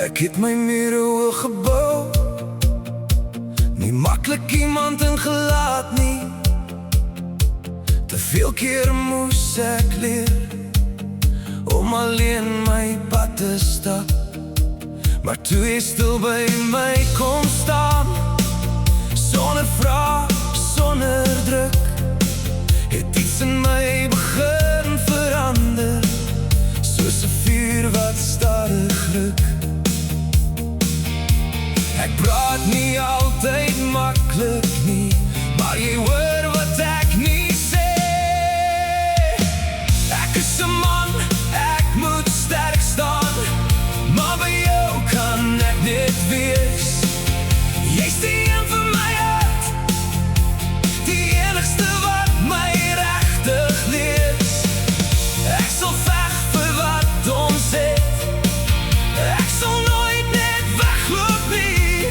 Ek het my mure hoog gebou, nie maklik iemand ingelaat nie. Te veel keer moes ek leer om alleen my pad te stap. Maar toe jy stil by my kom staan, sonder vraag, sonder druk, het iets in my begin verander, soos 'n vuur wat stadig ruk. Ek praat nie altyd maklik nie, maar jy hoor wat ek nie sê. Ek is 'n man, ek moet sterk staan, maar by jou kan ek net wees. Jy's die een vir my hart, die enigste wat my regtig lees. Ek sal veg vir wat ons het, ek sal nooit net wegloop nie,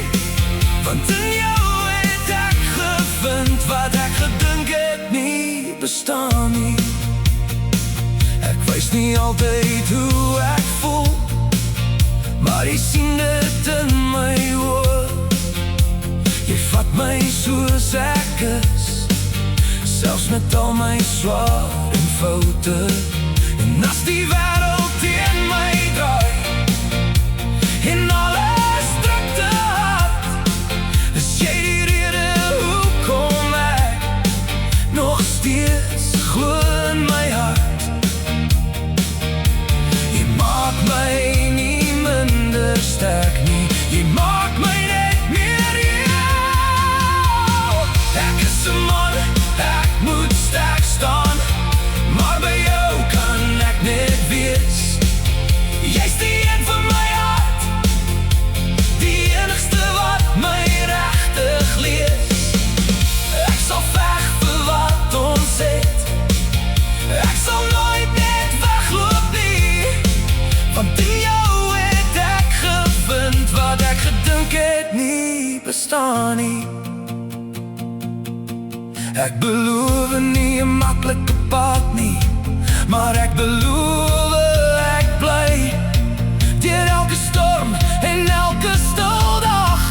want in jou het ek gevind wat ek gedink het nie bestaan nie. Ek wys nie altyd hoe ek voel, maar jy sien dit in my oë. Jy vat my soos ek is, selfs met al my swaar en foute. En as die wêreld teen my draai en alles druk te hard, is jy die rede hoekom ek nog steeds glo in my hart. Jy maak my nie minder sterk nie, jy maak my net meer jou. Ek is 'n man, ek moet sterk staan, maar by jou kan ek net wees. Jy's die een van my hart, die enigste wat my regtig lees. Ek sal veg vir wat ons het, ek sal nooit net wegloop nie, want in jou het ek gevind wat ek gedink het nie bestaan nie. Ek beloof nie 'n maklike pad nie, maar ek beloof ek bly. Deur elke storm en elke stil dag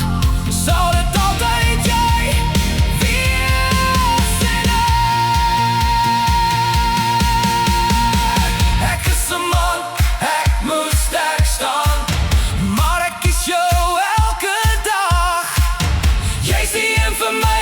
sal dit altyd jy wees. En ek is 'n man, ek moet sterk staan, maar ek kies jou elke dag. Jy's die een vir my